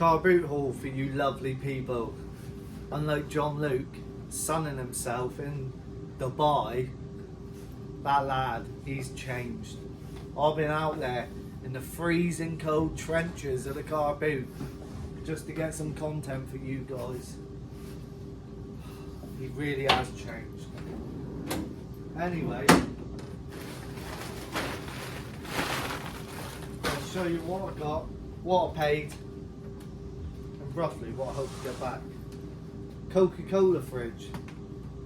Car boot haul for you lovely people. Unlike John Luke sunning himself in Dubai, that lad, he's changed. I've been out there in the freezing cold trenches of the car boot just to get some content for you guys. He really has changed. Anyway, I'll show you what I got, what I paid, and roughly what I hope to get back. Coca-Cola fridge.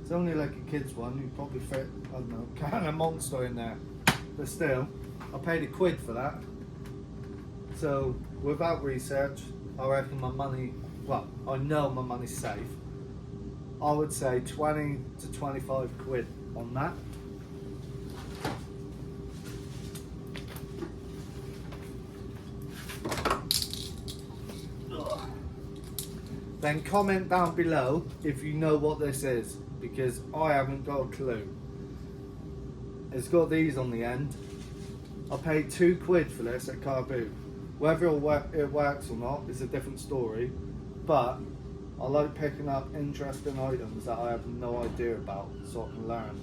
It's only like a kid's one. You probably fit, I don't know, a can of Monster in there. But still, I paid £1 for that. So, without research, I reckon my money, well, I know my money's safe. I would say 20 to 25 quid on that. Then comment down below if you know what this is, because I haven't got a clue. It's got these on the end. I paid £2 for this at Car Boot. Whether it works or not is a different story, but I like picking up interesting items that I have no idea about, so I can learn.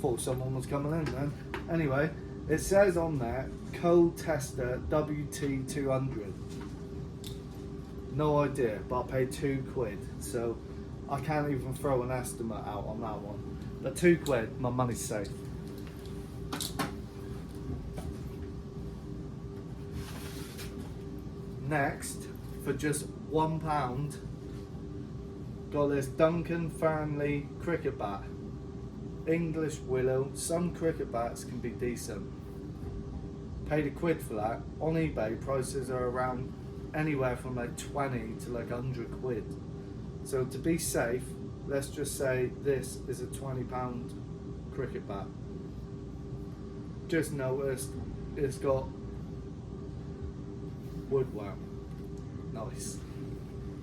Thought someone was coming in then. Anyway, it says on there, Code Tester WT200. No idea, but I paid £2, so I can't even throw an estimate out on that one. But £2, my money's safe. Next, for just £1, got this Duncan Family cricket bat. English willow. Some cricket bats can be decent. Paid £1 for that. On eBay, prices are around anywhere from like 20 to like 100 quid. So to be safe, let's just say this is a £20 cricket bat. Just noticed it's got woodworm. Nice.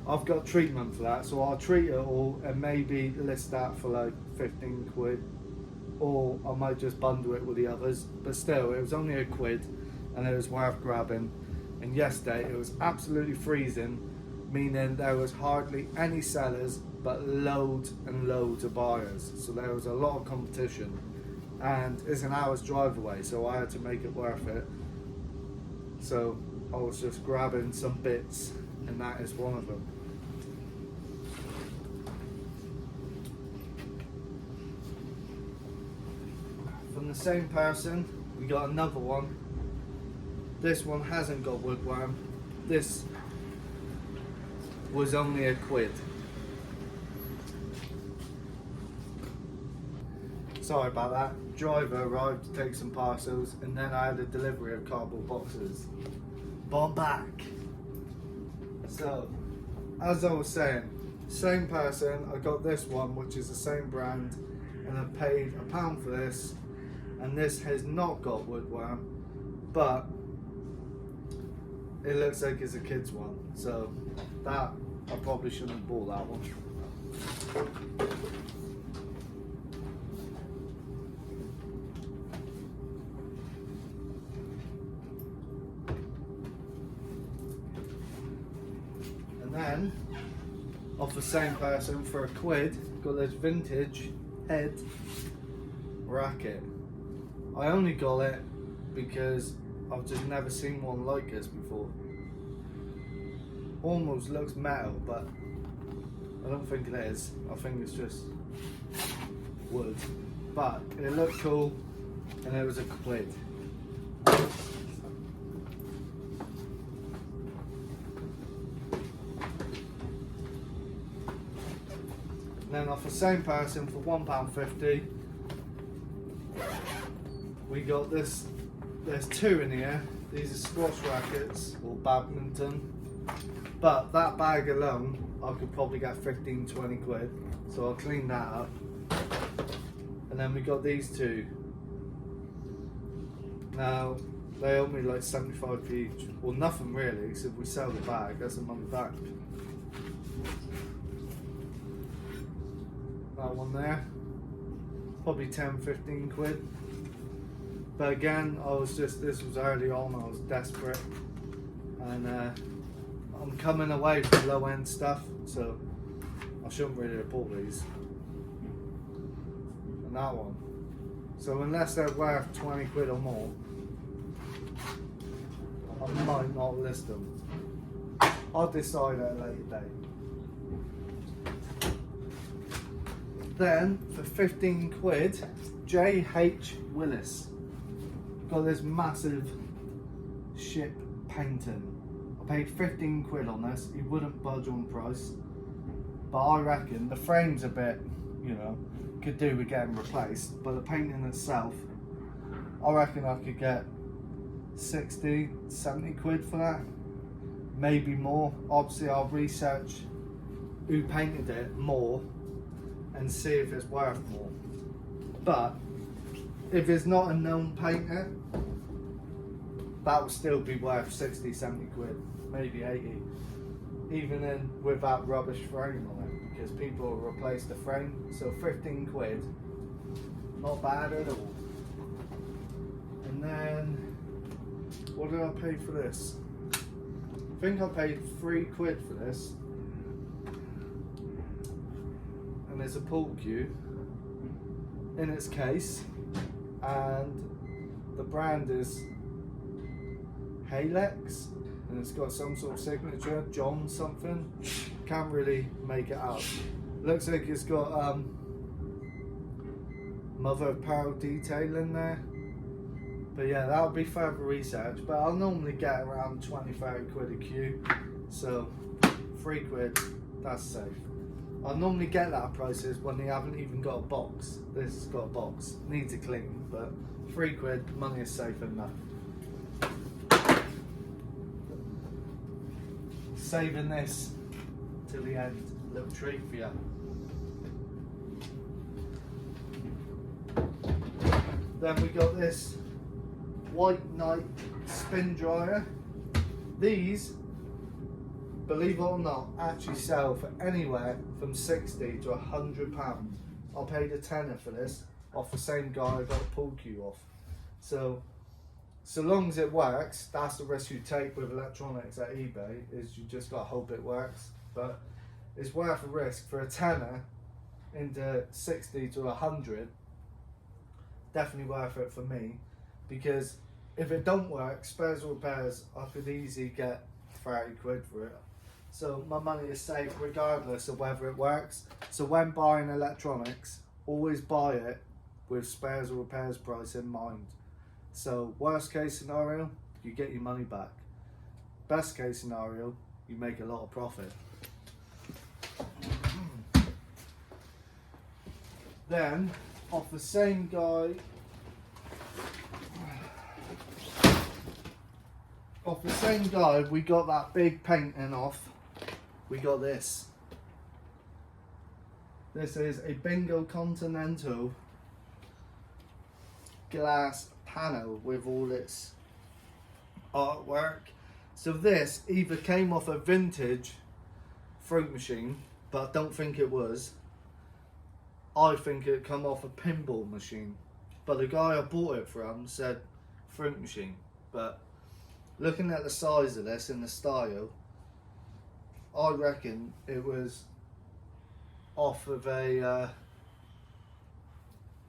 I've got treatment for that, so I'll treat it all and maybe list that for like 15 quid, or I might just bundle it with the others. But still, it was only £1 and it was worth grabbing. And yesterday it was absolutely freezing, meaning there was hardly any sellers but loads and loads of buyers, so there was a lot of competition, and it's an hour's drive away, so I had to make it worth it. So I was just grabbing some bits, and that is one of them. From the same person, we got another one. This one hasn't got woodworm. This was only £1. Sorry about that. Driver arrived to take some parcels, and then I had a delivery of cardboard boxes. But I'm back. So, as I was saying, same person, I got this one, which is the same brand, and I paid £1 for this, and this has not got woodworm, but it looks like it's a kid's one, so that I probably shouldn't have bought that one. And then, off the same person for £1, got this vintage head racket. I only got it because I've just never seen one like this before. Almost looks metal, but I don't think it is. I think it's just wood. But it looked cool, and it was £1. And then off the same person for £1.50, we got this. There's two in here. These are squash rackets or badminton. But that bag alone, I could probably get 15-20 quid. So I'll clean that up. And then we got these two. Now, they owe me like 75p each. Well, nothing really, so if we sell the bag, that's the money back. That one there, probably 10-15 quid. But again, this was early on, I was desperate, and I'm coming away from low end stuff, so I shouldn't really have bought these. And that one. So unless they're worth 20 quid or more, I might not list them. I'll decide at a later date. Then for 15 quid, J.H. Willis. Got this massive ship painting. I paid 15 quid on this. He wouldn't budge on price. But I reckon the frame's a bit, you know, could do with getting replaced. But the painting itself, I reckon I could get 60, 70 quid for that. Maybe more. Obviously I'll research who painted it more and see if it's worth more. But if it's not a known painter, that would still be worth 60, 70 quid, maybe 80. Even in with that rubbish frame on it, because people will replace the frame. So 15 quid, not bad at all. And then, what did I pay for this? I think I paid 3 quid for this. And there's a pool cue in its case, and the brand is Halex, and it's got some sort of signature, John something. Can't really make it out. Looks like it's got mother of pearl detail in there. But yeah, that would be further research. But I'll normally get around 20, 30 quid a cue. So 3 quid, that's safe. I normally get that prices when they haven't even got a box. This has got a box, needs a clean, but 3 quid, money is safe enough. Saving this till the end, little treat for you. Then we got this White Knight spin dryer. These, believe it or not, actually sell for anywhere from 60 to £100. I paid a tenner for this off the same guy I got a pool cue off. So long as it works, that's the risk you take with electronics at eBay, is you just got to hope it works. But it's worth a risk for a tenner into 60 to 100. Definitely worth it for me, because if it don't work, spares or repairs, I could easily get 30 quid for it. So my money is safe regardless of whether it works. So when buying electronics, always buy it with spares or repairs price in mind. So worst case scenario, you get your money back. Best case scenario, you make a lot of profit. Then, off the same guy, we got that big painting off. We got this. This is a Bingo Continental glass panel with all its artwork. So this either came off a vintage fruit machine, but I don't think it was. I think it come off a pinball machine, but the guy I bought it from said fruit machine. But looking at the size of this and the style, I reckon it was off of a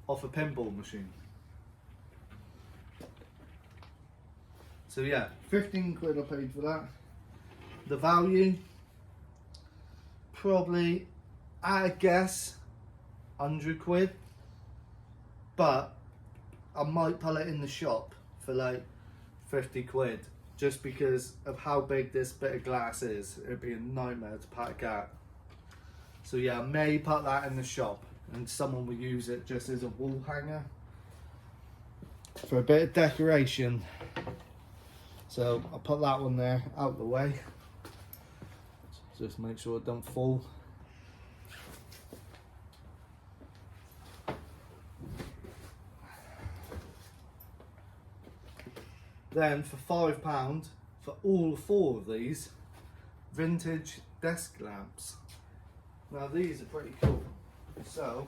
pinball machine. So yeah, 15 quid I paid for that. The value, probably, I guess, 100 quid. But I might pull it in the shop for like 50 quid. Just because of how big this bit of glass is. It'd be a nightmare to pack out. So yeah, I may put that in the shop and someone will use it just as a wall hanger for a bit of decoration. So I'll put that one there out the way. Just make sure it don't fall. Then for £5 for all 4 of these vintage desk lamps. Now these are pretty cool. So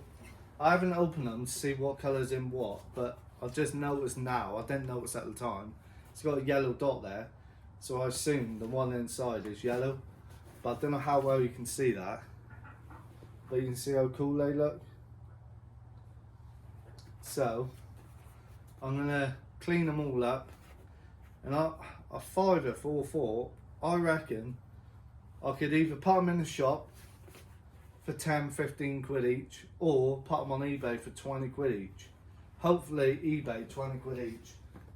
I haven't opened them to see what colour's in what, but I just noticed now, I didn't notice at the time, it's got a yellow dot there, so I assume the one inside is yellow, but I don't know how well you can see that, but you can see how cool they look. So I'm gonna clean them all up, and I fiver for all four. I reckon I could either put them in the shop for 10-15 quid each, or put them on eBay for 20 quid each. Hopefully eBay 20 quid each,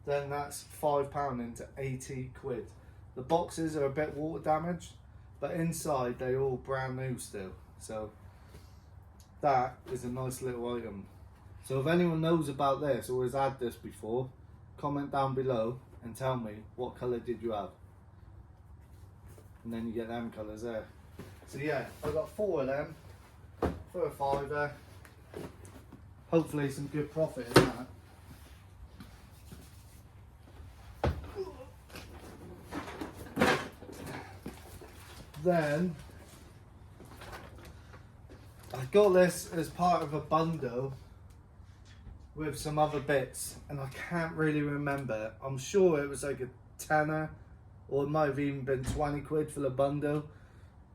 then that's £5 into 80 quid. The boxes are a bit water damaged, but inside they're all brand new still, so that is a nice little item. So if anyone knows about this or has had this before, comment down below and tell me what colour did you have, and then you get them colours there. So yeah, I got 4 of them for a £5. Hopefully some good profit in that. Then I got this as part of a bundle with some other bits, and I can't really remember. I'm sure it was like a tenner, or it might have even been 20 quid for the bundle.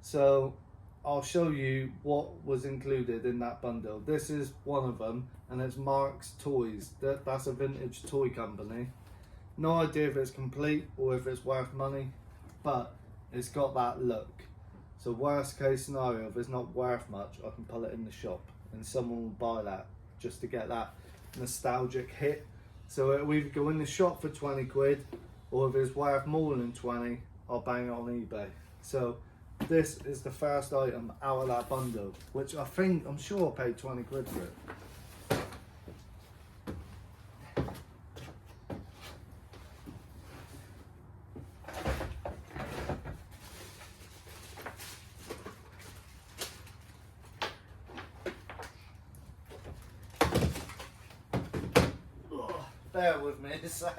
So I'll show you what was included in that bundle. This is one of them, and it's Mark's Toys. That's a vintage toy company. No idea if it's complete or if it's worth money, but it's got that look. So worst case scenario, if it's not worth much, I can pull it in the shop and someone will buy that just to get that nostalgic hit. So it'll either go in the shop for 20 quid, or if it's worth more than 20, I'll bang it on eBay. So this is the first item out of that bundle, which I'm sure I paid 20 quid for it. Bear with me a sec.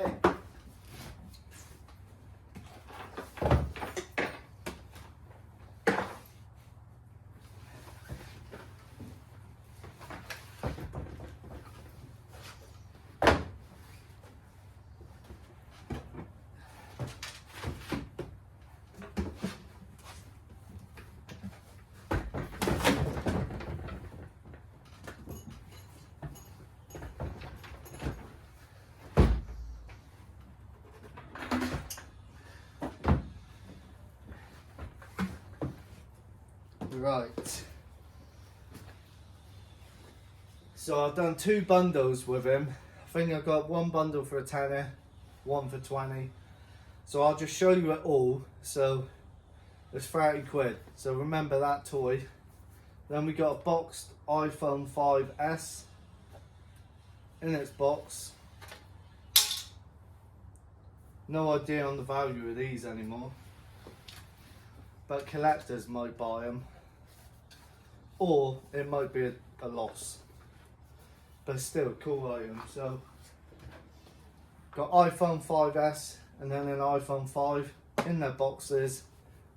Right, so I've done 2 bundles with him. I think I've got 1 bundle for a tenner, 1 for 20. So I'll just show you it all. So it's 30 quid. So remember that toy. Then we got a boxed iPhone 5S in its box. No idea on the value of these anymore, but collectors might buy them, or it might be a loss, but still a cool item. So got iPhone 5S and then an iPhone 5 in their boxes.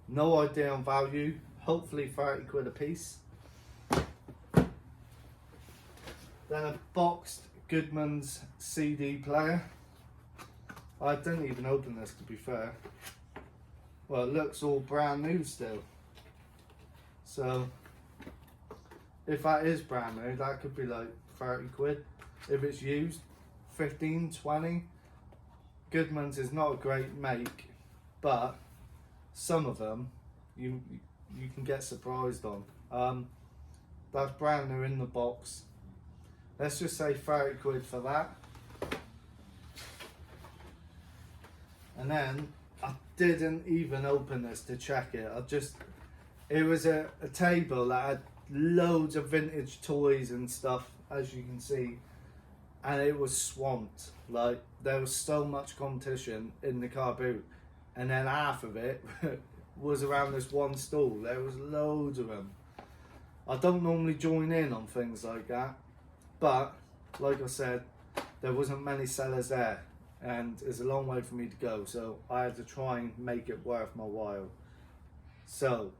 No idea on value, hopefully 30 quid a piece. Then a boxed Goodman's CD player. I didn't even open this, to be fair. Well, it looks all brand new still. So if that is brand new, that could be like 30 quid. If it's used, 15, 20. Goodman's is not a great make, but some of them you can get surprised on. That's brand new in the box. Let's just say 30 quid for that. And then I didn't even open this to check it. It was a table that had loads of vintage toys and stuff, as you can see, and it was swamped. Like, there was so much competition in the car boot, and then half of it was around this one stall. There was loads of them. I don't normally join in on things like that, but like I said, there wasn't many sellers there, and it's a long way for me to go, so I had to try and make it worth my while. So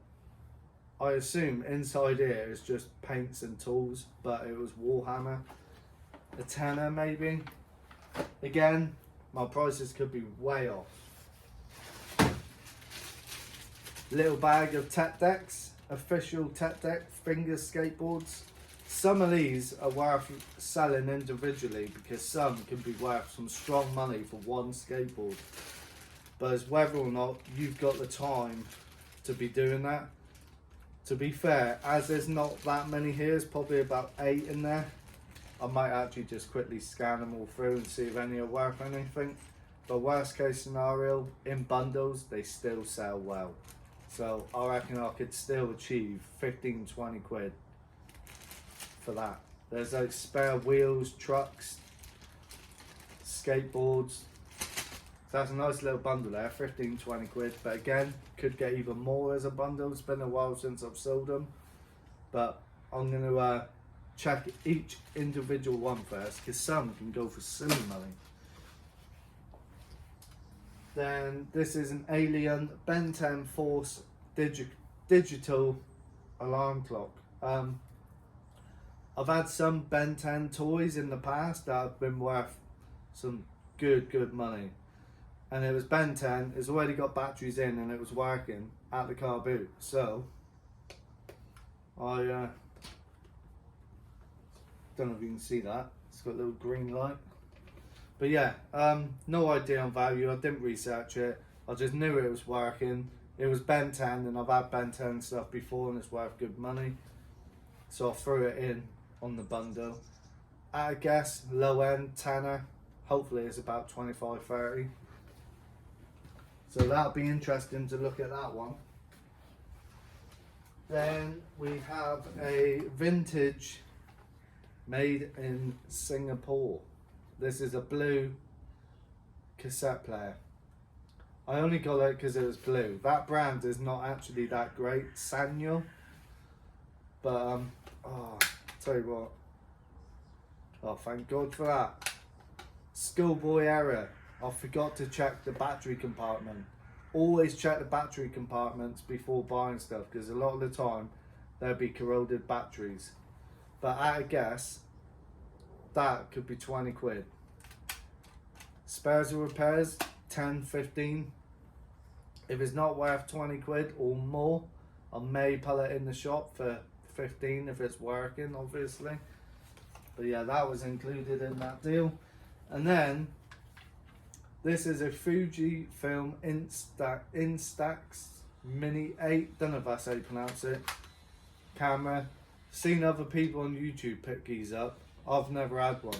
I assume inside here is just paints and tools, but it was Warhammer, a tenner maybe. Again, my prices could be way off. Little bag of Tech Decks, official Tech Deck finger skateboards. Some of these are worth selling individually because some can be worth some strong money for one skateboard. But it's whether or not you've got the time to be doing that. To be fair, as there's not that many here, there's probably about 8 in there. I might actually just quickly scan them all through and see if any are worth anything. But worst case scenario, in bundles, they still sell well. So I reckon I could still achieve 15-20 quid for that. There's like spare wheels, trucks, skateboards. So that's a nice little bundle there, 15-20 quid. But again, could get even more as a bundle. It's been a while since I've sold them. But I'm going to check each individual one first, because some can go for silly money. Then this is an Alien Ben 10 Force digital alarm clock. I've had some Ben 10 toys in the past that have been worth some good money. And it was Ben 10, it's already got batteries in and it was working at the car boot. So, I don't know if you can see that. It's got a little green light. But yeah, no idea on value. I didn't research it. I just knew it was working. It was Ben 10 and I've had Ben 10 stuff before and it's worth good money. So I threw it in on the bundle. I guess low end tenner. Hopefully it's about 25-30. So that'll be interesting to look at that one. Then we have a vintage made in Singapore. This is a blue cassette player. I only got it because it was blue. That brand is not actually that great, Sanyo. But tell you what. Oh, thank God for that. Schoolboy error. I forgot to check the battery compartment. Always check the battery compartments before buying stuff, because a lot of the time there'll be corroded batteries. But at a guess, that could be 20 quid. Spares and repairs, 10, 15. If it's not worth 20 quid or more, I may pull it in the shop for 15 if it's working, obviously. But yeah, that was included in that deal. And then, this is a Fujifilm Instax Mini 8, don't know if that's how you pronounce it, camera. Seen other people on YouTube pick these up. I've never had one.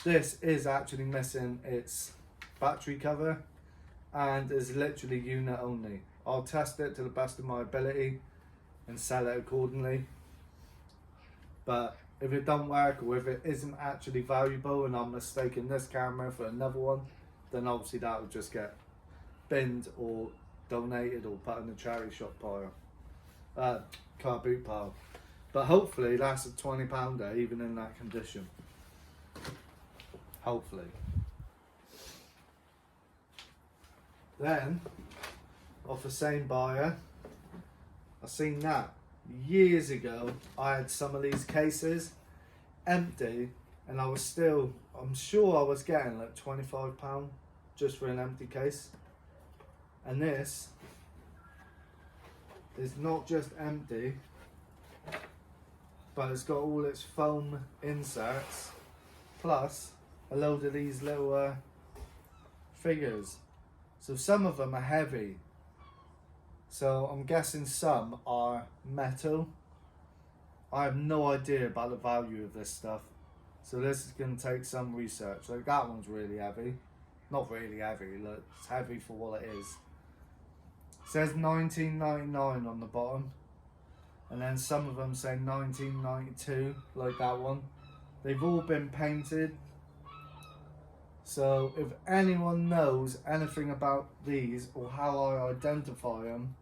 This is actually missing its battery cover and is literally unit only. I'll test it to the best of my ability and sell it accordingly. But if it don't work, or if it isn't actually valuable and I'm mistaking this camera for another one, then obviously that will just get binned or donated or put in the charity shop pile, car boot pile. But hopefully that's a £20 even in that condition. Hopefully. Then, off the same buyer, I seen that years ago. I had some of these cases empty, and I'm sure I was getting like £25 just for an empty case. And this is not just empty, but it's got all its foam inserts, plus a load of these little figures. So some of them are heavy. So I'm guessing some are metal. I have no idea about the value of this stuff. So this is going to take some research. Like that one's really heavy. Not really heavy, look, it's heavy for what it is. It says $19.99 on the bottom. And then some of them say $19.92, like that one. They've all been painted. So if anyone knows anything about these or how I identify them,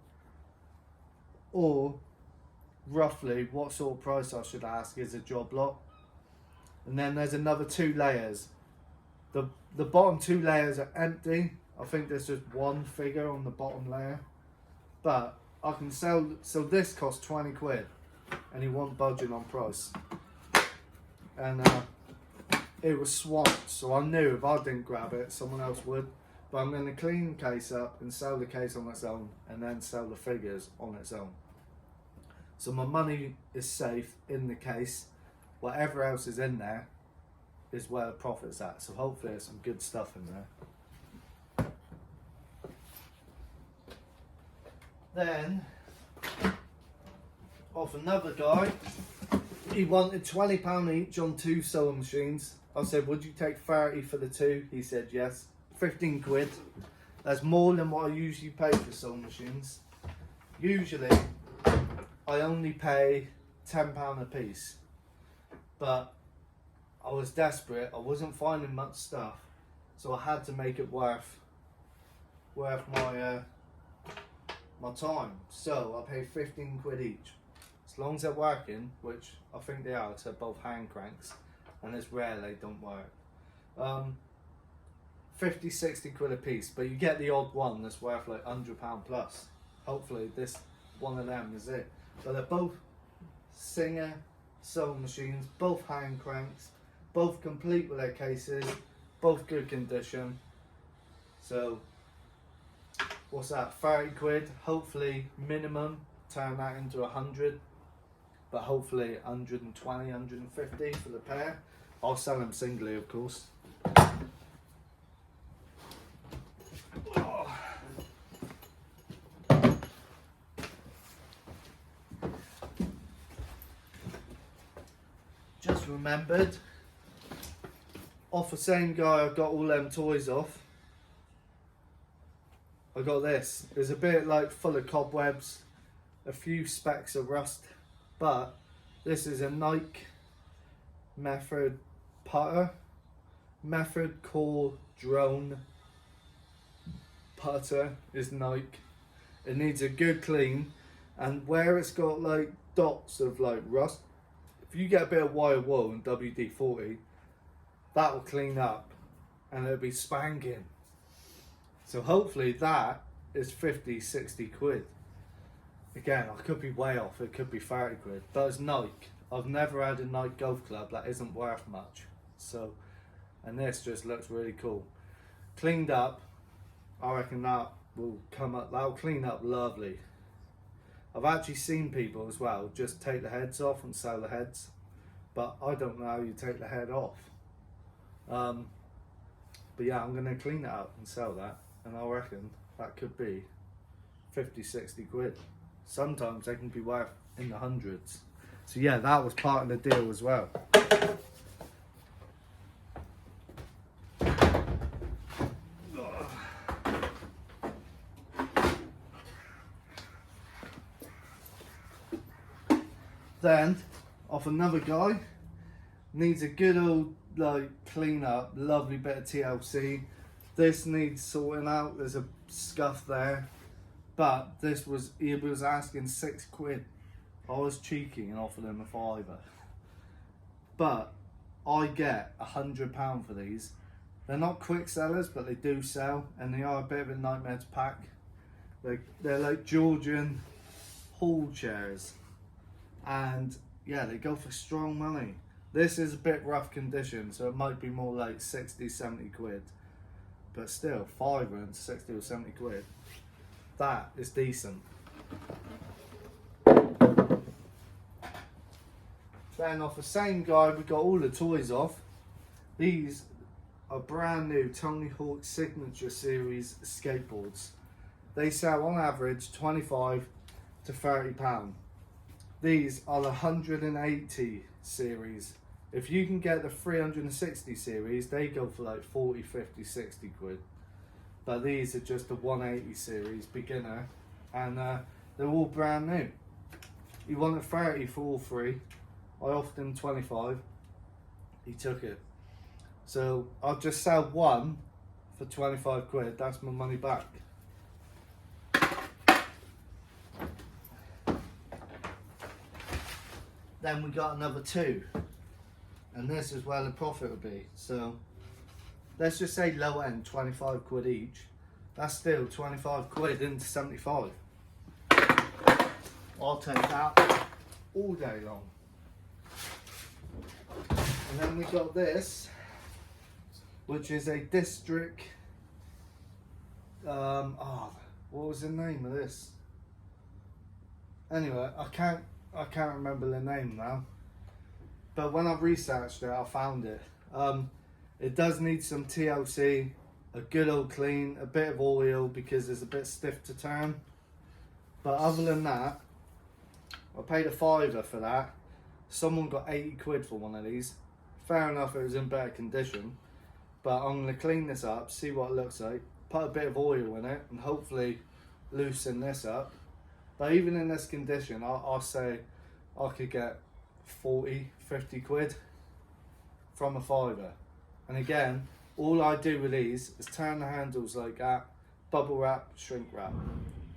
or roughly what sort of price I should ask is a job lot. And then there's another 2 layers. The bottom 2 layers are empty. I think there's just one figure on the bottom layer. But I can sell, so this costs 20 quid and he won't budge on price. And it was swamped, so I knew if I didn't grab it, someone else would. But I'm going to clean the case up and sell the case on its own, and then sell the figures on its own. So my money is safe in the case. Whatever else is in there is where the profit's at. So hopefully there's some good stuff in there. Then, off another guy, he wanted £20 each on 2 sewing machines. I said, would you take 30 for the 2? He said yes. 15 quid. That's more than what I usually pay for sewing machines. Usually, I only pay £10 a piece. But I was desperate. I wasn't finding much stuff. So I had to make it worth my my time. So I paid 15 quid each. As long as they're working, which I think they are, because they're both hand cranks, and it's rare they don't work. 50, 60 quid a piece, but you get the odd one that's worth like £100 plus. Hopefully this one of them is it. But they're both Singer sewing machines, both hand cranks, both complete with their cases, both good condition. So what's that, 30 quid, hopefully minimum, turn that into 100, but hopefully 120, 150 for the pair. I'll sell them singly, of course. Just remembered, off the same guy I got all them toys off, I got this. It's a bit like full of cobwebs, a few specks of rust, but this is a Nike Method putter, Method core drone putter is Nike. It needs a good clean, and where it's got like dots of like rust, if you get a bit of wire wool and WD-40, that will clean up and it'll be spanking. So hopefully that is 50, 60 quid. Again, I could be way off, it could be 30 quid, but it's Nike. I've never had a Nike golf club that isn't worth much. So, and this just looks really cool. Cleaned up, I reckon that will come up, that'll clean up lovely. I've actually seen people as well just take the heads off and sell the heads, but I don't know how you take the head off. But yeah, I'm going to clean it up and sell that, and I reckon that could be 50, 60 quid. Sometimes they can be worth in the hundreds. So yeah, that was part of the deal as well. Then, off another guy, needs a good old like clean up, lovely bit of TLC. This needs sorting out, there's a scuff there, but he was asking 6 quid. I was cheeky and offered him a £5. But I get £100 for these. They're not quick sellers, but they do sell, and they are a bit of a nightmare to pack. They're like Georgian hall chairs. And yeah, they go for strong money. This is a bit rough condition, so it might be more like 60, 70 quid. But still, £5 and 60 or 70 quid. That is decent. Then off the same guy, we got all the toys off. These are brand new Tony Hawk Signature Series skateboards. They sell on average 25 to £30. These are the 180 series. If you can get the 360 series, they go for like 40, 50, 60 quid. But these are just the 180 series, beginner, and they're all brand new. He wanted 30 for all 3. I offered him 25. He took it. So I'll just sell one for 25 quid. That's my money back. Then we got another 2, and this is where the profit will be. So let's just say low end 25 quid each. That's still 25 quid into 75. I'll take that all day long. And then we got this. which is a district. What was the name of this? Anyway, I can't remember the name now. But when I researched it, I found it. It does need some TLC, a good old clean, a bit of oil because it's a bit stiff to turn. But other than that, I paid a £5 for that. Someone got 80 quid for one of these. Fair enough, it was in better condition. But I'm going to clean this up, see what it looks like, put a bit of oil in it, and hopefully loosen this up. But even in this condition, I'll say I could get 40, 50 quid from a £5. And again, all I do with these is turn the handles like that, bubble wrap, shrink wrap,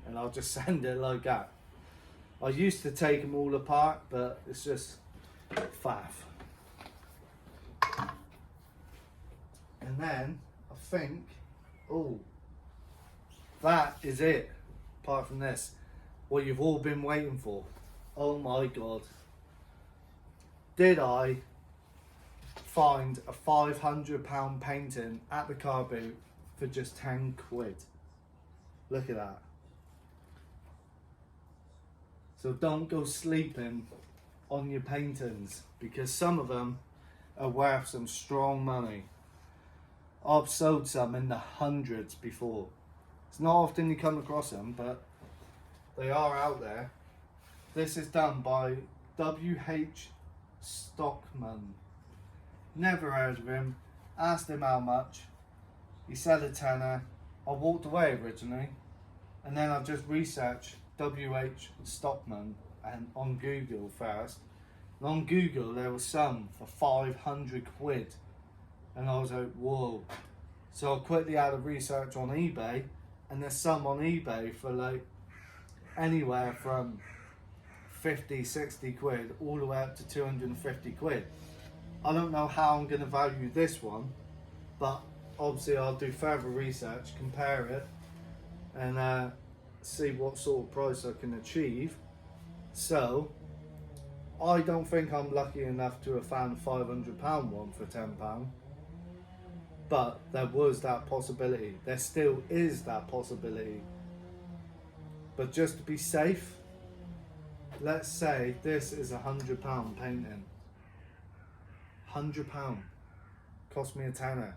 and I'll just send it like that. I used to take them all apart, but it's just faff. And then I think, oh, that is it. Apart from this, what you've all been waiting for. Oh my God. Did I find a £500 painting at the car boot for just 10 quid? Look at that. So don't go sleeping on your paintings, because some of them are worth some strong money. I've sold some in the hundreds before. It's not often you come across them, but they are out there. This is done by W.H. Stockman. Never heard of him. Asked him how much. He said a tenner. I walked away originally, and then I just researched W.H. Stockman and on Google first. And on Google there was some for 500 quid, and I was like, whoa. So I quickly had a research on eBay, and there's some on eBay for like anywhere from 50, 60 quid all the way up to 250 quid. I don't know how I'm going to value this one, but obviously I'll do further research, compare it, and see what sort of price I can achieve. So I don't think I'm lucky enough to have found a £500 one for £10, but there was that possibility. There still is that possibility. But just to be safe, let's say this is a £100 painting. £100 cost me a tenner,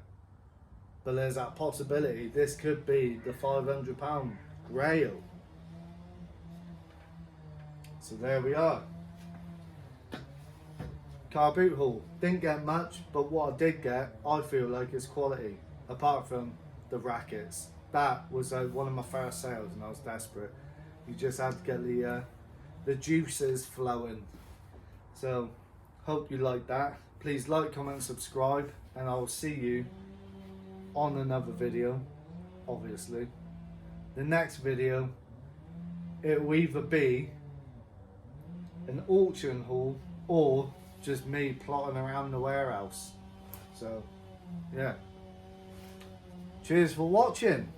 but there's that possibility this could be the £500 grail. So there we are. Car boot haul. Didn't get much, but what I did get, I feel like is quality. Apart from the Rackets, that was one of my first sales, and I was desperate. You just had to get the juices flowing. So hope you like that. Please like, comment, subscribe, and I will see you on another video. Obviously, the next video, it will either be an auction haul or just me plotting around the warehouse. So yeah, cheers for watching.